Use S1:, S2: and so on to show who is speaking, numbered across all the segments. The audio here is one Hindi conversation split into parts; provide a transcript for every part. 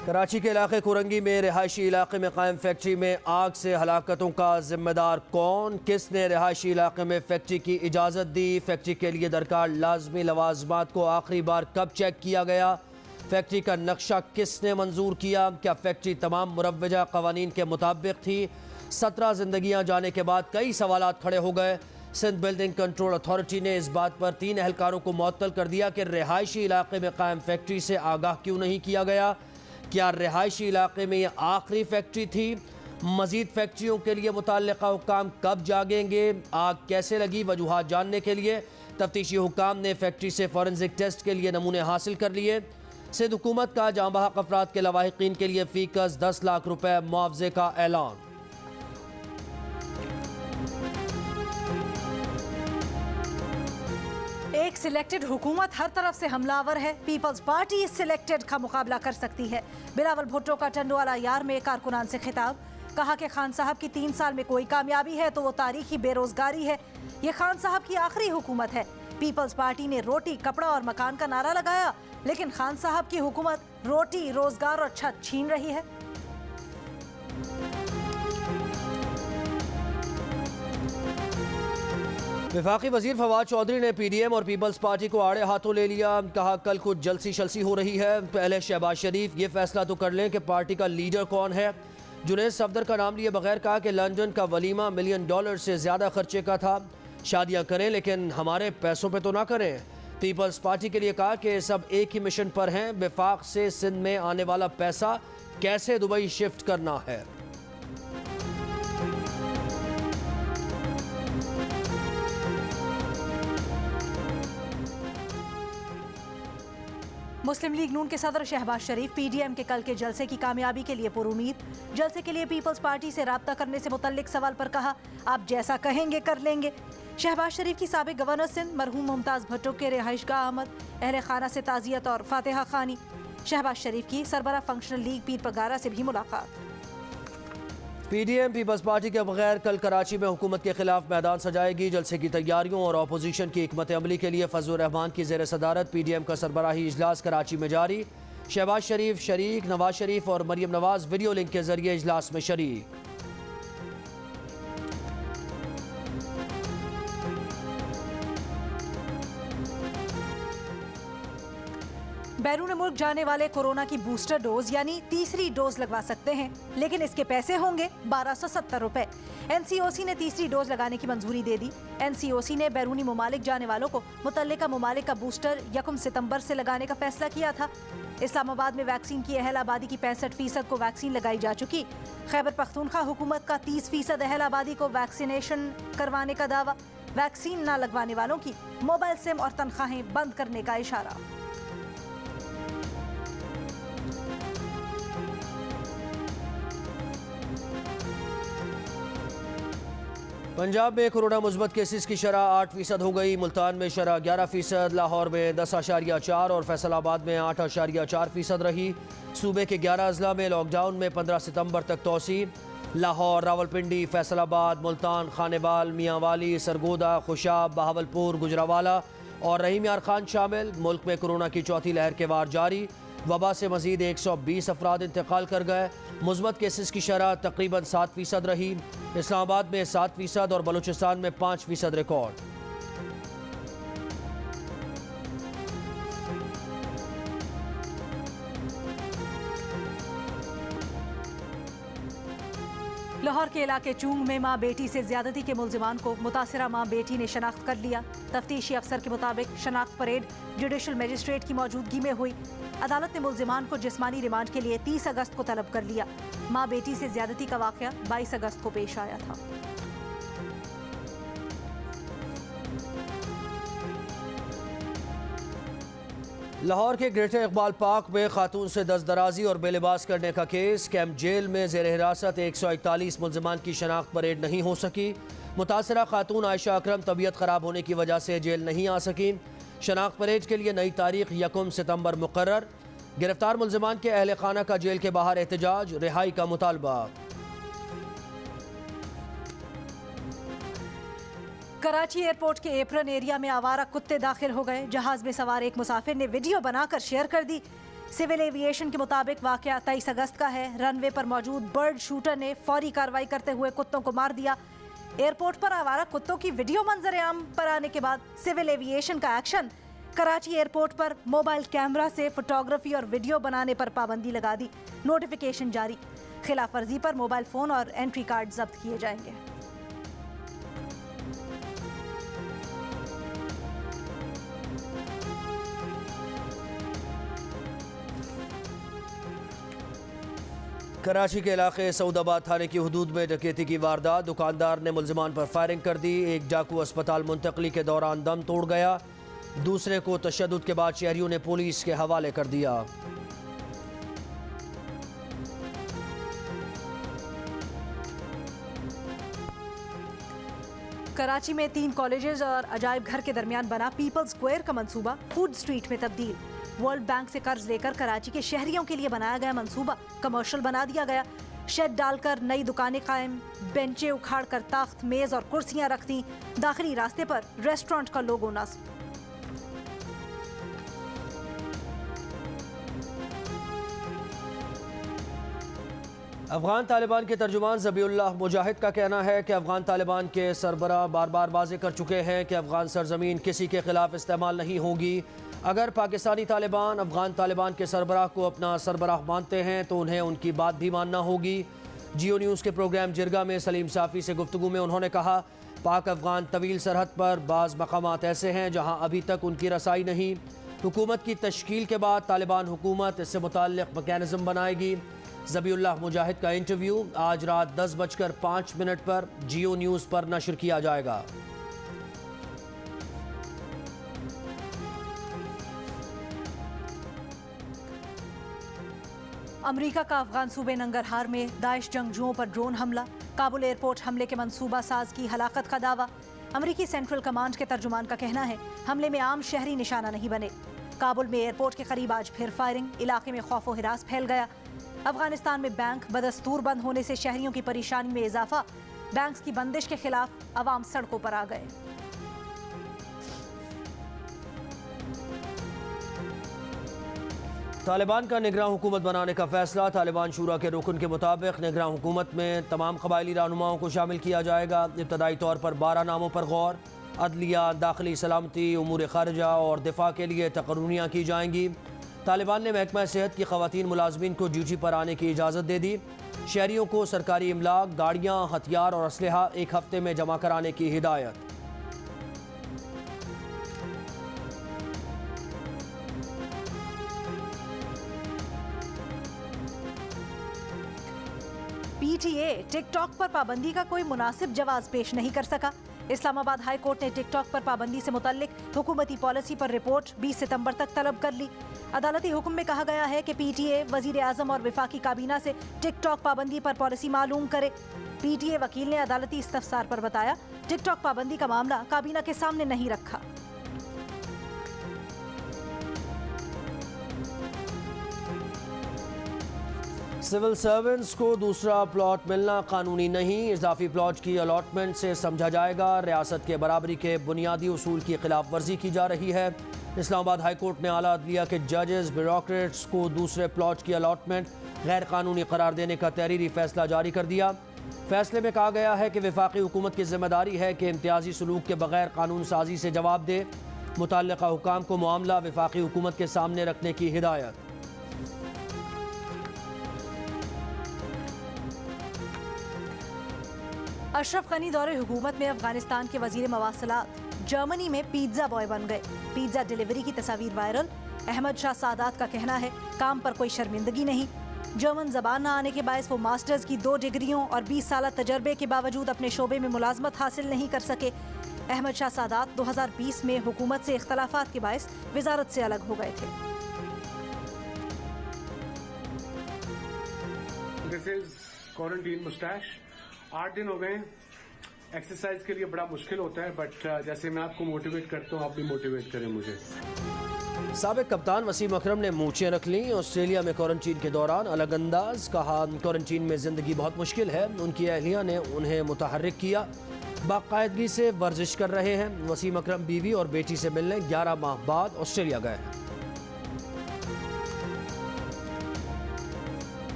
S1: कराची के इलाके कुरंगी में रिहायशी इलाके में कायम फैक्ट्री में आग से हलाकतों का जिम्मेदार कौन, किसने रिहायशी इलाके में फैक्ट्री की इजाज़त दी, फैक्ट्री के लिए दरकार लाजमी लवाजमात को आखिरी बार कब चेक किया गया, फैक्ट्री का नक्शा किसने मंजूर किया, क्या फैक्ट्री तमाम मुरव्वजा कवानीन के मुताबिक थी। 17 जिंदगियां जाने के बाद कई सवालात खड़े हो गए। सिंध बिल्डिंग कंट्रोल अथॉरिटी ने इस बात पर 3 एहलकारों को मुअत्तल कर दिया कि रिहायशी इलाके में कायम फैक्ट्री से आगाह क्यों नहीं किया गया। क्या रिहायशी इलाके में यह आखिरी फैक्ट्री थी? मजीद फैक्ट्रियों के लिए मुतल्लिका हुक्काम कब जागेंगे? आग कैसे लगी, वजूहात जानने के लिए तफ्तीशी हुक्काम ने फैक्ट्री से फॉरेंसिक टेस्ट के लिए नमूने हासिल कर लिए। सिंध हुकूमत का जाँ बहक अफराद के लवाहिकीन के लिए फीकस 10 लाख रुपए मुआवजे का ऐलान।
S2: एक सिलेक्टेड हुकूमत हर तरफ से हमलावर है। पीपल्स पार्टी इस सिलेक्टेड का मुकाबला कर सकती है। बिलावल भुट्टो का टंडवाला यार में कारकुनान से खिताब, कहा कि खान साहब की 3 साल में कोई कामयाबी है तो वो तारीखी बेरोजगारी है। ये खान साहब की आखिरी हुकूमत है। पीपल्स पार्टी ने रोटी, कपड़ा और मकान का नारा लगाया, लेकिन खान साहब की हुकूमत रोटी, रोजगार और छत छीन रही है।
S1: वफाकी वजीर फवाद चौधरी ने PDM और पीपल्स पार्टी को आड़े हाथों ले लिया। कहा कल कुछ जलसी शलसी हो रही है, पहले शहबाज शरीफ ये फैसला तो कर लें कि पार्टी का लीडर कौन है। जुनैद सफदर का नाम लिए बगैर कहा कि लंदन का वलीमा $1 मिलियन से ज़्यादा खर्चे का था। शादियां करें लेकिन हमारे पैसों पे तो ना करें। पीपल्स पार्टी के लिए कहा कि सब एक ही मिशन पर हैं, वफाक से सिंध में आने वाला पैसा कैसे दुबई शिफ्ट करना है।
S2: मुस्लिम लीग नून के सदर शहबाज शरीफ PDM के कल के जलसे की कामयाबी के लिए पुरुमीद। जलसे के लिए पीपल्स पार्टी से राब्ता करने से मुतल्लिक सवाल पर कहा, आप जैसा कहेंगे कर लेंगे। शहबाज शरीफ की साबिक गवर्नर सिंध मरहूम मुमताज़ भुट्टो के रिहाइशगाह आमद, अहले खाना से ताज़ियत और फातिहा खानी। शहबाज शरीफ की सरबरा फंक्शनल लीग पीर पगारा से भी मुलाकात।
S1: PDM पीपल्स पार्टी के बगैर कल कराची में हुकूमत के खिलाफ मैदान सजाएगी। जलसे की तैयारियों और अपोजिशन की हिकमत अमली के लिए फजल रहमान की ज़ेर सदारत PDM का सरबराही इजलास कराची में जारी। शहबाज शरीफ शरीक, नवाज शरीफ और मरियम नवाज वीडियो लिंक के जरिए इजलास में शरीक।
S2: बैरून मुल्क जाने वाले कोरोना की बूस्टर डोज यानी तीसरी डोज लगवा सकते हैं, लेकिन इसके पैसे होंगे 1270 रुपए। NCOC ने तीसरी डोज लगाने की मंजूरी दे दी। NCOC ने बैरूनी ममालिक जाने वालों को मुतल्लिका ममालिक का बूस्टर 1 सितंबर से लगाने का फैसला किया था। इस्लामाबाद में वैक्सीन की अहल आबादी की 65% को वैक्सीन लगाई जा चुकी। खैबर पख्तूनख्वा हुकूमत का 30% अहल आबादी को वैक्सीनेशन करवाने का दावा। वैक्सीन न लगवाने वालों की मोबाइल सिम और तनख्वाहें बंद करने का इशारा।
S1: पंजाब में कोरोना मुस्बत केसेस की शरह 8% हो गई। मुल्तान में शरह 11%, लाहौर में 10.4 और फैसलाबाद में 8.4% रही। सूबे के 11 अजला में लॉकडाउन में 15 सितंबर तक तोसी। लाहौर, रावलपिंडी, फैसलाबाद, मुल्तान, खानेवाल, मियांवाली, सरगोदा, खुशाब, बहावलपुर, गुजरावाला और रहीम यार खान शामिल। मुल्क में कोरोना की चौथी लहर के वार जारी। वबा से मजीद 120 अफराद इंतकाल कर गए। मुस्बत केसेस की शरह तकरीबन 7% रही। इस्लामाबाद में 7% और बलूचिस्तान में 5% रिकॉर्ड।
S2: लाहौर के इलाके चूंग में मां बेटी से ज्यादती के मुल्जिमान को मुतासिरा मां बेटी ने शनाख्त कर लिया। तफ्तीशी अफसर के मुताबिक शनाख्त परेड जुडिशल मजिस्ट्रेट की मौजूदगी में हुई। अदालत ने मुल्जिमान को जिस्मानी रिमांड के लिए 30 अगस्त को तलब कर लिया। मां बेटी से ज्यादती का वाकया 22 अगस्त को पेश आया था।
S1: लाहौर के ग्रेटर इकबाल पार्क में खातून से दस्तदराजी और बेलिबास करने का केस। कैंप जेल में जेर हिरासत 141 मुल्जिमान की शनाख्त परेड नहीं हो सकी। मुतासरा खातून आयशा अकरम तबीयत ख़राब होने की वजह से जेल नहीं आ सकी। शनाख्त परेड के लिए नई तारीख 1 सितंबर मुकर्रर। गिरफ्तार मुल्जिमान के अहल खाना का जेल के बाहर एहतजाज, रिहाई का मुतालबा।
S2: कराची एयरपोर्ट के एप्रन एरिया में आवारा कुत्ते दाखिल हो गए। जहाज में सवार एक मुसाफिर ने वीडियो बनाकर शेयर कर दी। सिविल एविएशन के मुताबिक वाकया 23 अगस्त का है। रनवे पर मौजूद बर्ड शूटर ने फौरी कार्रवाई करते हुए कुत्तों को मार दिया। एयरपोर्ट पर आवारा कुत्तों की वीडियो मंजर आम पर आने के बाद सिविल एविएशन का एक्शन। कराची एयरपोर्ट पर मोबाइल कैमरा से फोटोग्राफी और वीडियो बनाने पर पाबंदी लगा दी। नोटिफिकेशन जारी। खिलाफ वर्जी पर मोबाइल फोन और एंट्री कार्ड जब्त किए जाएंगे।
S1: कराची के इलाके सऊदाबाद थाने की हदूद में डकैती की वारदात। दुकानदार ने मुलजमान पर फायरिंग कर दी। एक डाकू अस्पताल मुंतकली के दौरान दम तोड़ गया। दूसरे को तशद्दुद के बाद शहरियों ने पुलिस के हवाले कर दिया।
S2: कराची में 3 कॉलेजेस और अजायब घर के दरमियान बना पीपल्स स्क्वायर का मंसूबा फूड स्ट्रीट में तब्दील। वर्ल्ड बैंक से कर्ज लेकर कराची के शहरियों के लिए बनाया गया मंसूबा कमर्शियल बना दिया गया। शेड डालकर नई दुकानें कायम, बेंचें उखाड़ कर तख्त, मेज और कुर्सियां रख दी। दाखिली रास्ते पर रेस्टोरेंट का लोगो नस्ब।
S1: अफगान तालिबान के तर्जुमान ज़बीउल्लाह मुजाहिद का कहना है कि अफगान तालिबान के सरबराह बार बार वाज़ेह कर चुके हैं कि अफगान सरजमीन किसी के खिलाफ इस्तेमाल नहीं होगी। अगर पाकिस्तानी तालिबान अफगान तालिबान के सरबराह को अपना सरबराह मानते हैं तो उन्हें उनकी बात भी मानना होगी। जियो न्यूज़ के प्रोग्राम जिरगा में सलीम साफ़ी से गुफ्तगू में उन्होंने कहा, पाक अफगान तवील सरहद पर बाज़ मकामात ऐसे हैं जहाँ अभी तक उनकी रसाई नहीं। हुकूमत की तश्कील के बाद तालिबान हुकूमत इससे मुताल्लिक़ मैकेनिज़्म बनाएगी। ज़बीउल्लाह मुजाहिद का इंटरव्यू आज रात 10:05 पर जियो न्यूज़ पर नशर किया जाएगा।
S2: अमेरिका का अफगान सूबे नंगरहार में दाइश जंगजुओं पर ड्रोन हमला। काबुल एयरपोर्ट हमले के मंसूबा साज की हलाकत का दावा। अमेरिकी सेंट्रल कमांड के तर्जुमान का कहना है हमले में आम शहरी निशाना नहीं बने। काबुल में एयरपोर्ट के करीब आज फिर फायरिंग। इलाके में खौफ व हिरास फैल गया। अफगानिस्तान में बैंक बदस्तूर बंद होने से शहरियों की परेशानी में इजाफा। बैंक्स की बंदिश के खिलाफ अवाम सड़कों पर आ गए।
S1: तालिबान का निगरान हुकूमत बनाने का फैसला। तालिबान शूरा के रुकन के मुताबिक निगरान हुकूमत में तमाम कबायली रहनुमाओं को शामिल किया जाएगा। इब्तदाई तौर पर 12 नामों पर गौर। अदलिया, दाखिली सलामती, उमूर खारजा और दिफा के लिए तकर्रुनियाँ की जाएंगी। तालिबान ने महकमा सेहत की ख़वातीन मुलाजमीन को ड्यूटी पर आने की इजाज़त दे दी। शहरियों को सरकारी इमलाक, गाड़ियाँ, हथियार और असलहा 1 हफ्ते में जमा कराने की हिदायत।
S2: पीटीए टिकटॉक पर पाबंदी का कोई मुनासिब जवाब पेश नहीं कर सका। इस्लामाबाद हाई कोर्ट ने टिकटॉक पर पाबंदी से मुतल्लिक हुकूमती पॉलिसी पर रिपोर्ट 20 सितंबर तक तलब कर ली। अदालती हुक्म में कहा गया है कि पीटीए वजीर आजम और विफाकी काबीना से टिकटॉक पाबंदी पर पॉलिसी मालूम करे। पीटीए वकील ने अदालती इस्तफसार पर बताया टिकटॉक पाबंदी का मामला काबीना के सामने नहीं रखा।
S1: सिविल सर्वेंट्स को दूसरा प्लॉट मिलना कानूनी नहीं। इजाफी प्लॉट की अलॉटमेंट से समझा जाएगा रियासत के बराबरी के बुनियादी उसूल की खिलाफ वर्जी की जा रही है। इस्लामाबाद हाई कोर्ट ने आला अदलिया के जजेस, ब्यूरोक्रेट्स को दूसरे प्लॉट की अलॉटमेंट गैर कानूनी करार देने का तहरीरी फैसला जारी कर दिया। फैसले में कहा गया है कि वफाकी हुकूमत की जिम्मेदारी है कि इम्तियाजी सलूक के बगैर कानून साजी से जवाब दे। मुतल्लिका हुकाम को मामला वफाकी हुकूमत के सामने रखने की हिदायत।
S2: अशरफ गनी दौरे हुकूमत में अफगानिस्तान के वजीर मवासलात जर्मनी में पिज्जा बॉय बन गए। पिज्जा डिलीवरी की तस्वीर वायरल। अहमद शाह सादात का कहना है काम पर कोई शर्मिंदगी नहीं। जर्मन जबान न आने के बायस वो मास्टर्स की 2 डिग्रियों और 20 साल तजर्बे के बावजूद अपने शोबे में मुलाजमत हासिल नहीं कर सके। अहमद शाह सादात 2020 में हुकूमत से इख्तलाफात के बायस वजारत से अलग हो गए थे।
S3: This is quarantine Moustache. 8 दिन हो गए। एक्सरसाइज के लिए बड़ा मुश्किल होता है, बट जैसे मैं आपको मोटिवेट करता हूँ, आप भी मोटिवेट करें मुझे।
S1: साबिक कप्तान वसीम अकरम ने मूंछें रख लीं। ऑस्ट्रेलिया में क्वारंटीन के दौरान अलग अंदाज। कहा क्वारंटीन में ज़िंदगी बहुत मुश्किल है। उनकी अहलिया ने उन्हें मुतहर्रिक किया। बाकायदगी से वर्जिश कर रहे हैं। वसीम अकरम बीवी और बेटी से मिलने 11 माह बाद ऑस्ट्रेलिया गए हैं।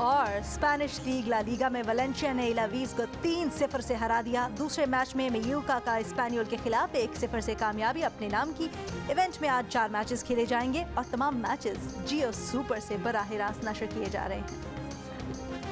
S2: और स्पेनिश लीग ला लीगा में वलेंशिया ने इलावीज को 3-0 से हरा दिया। दूसरे मैच में मयूका का स्पेनियोल के खिलाफ 1-0 से कामयाबी अपने नाम की। इवेंट में आज 4 मैचेस खेले जाएंगे और तमाम मैचेस जियो सुपर से बराह रास्त नशर किए जा रहे हैं।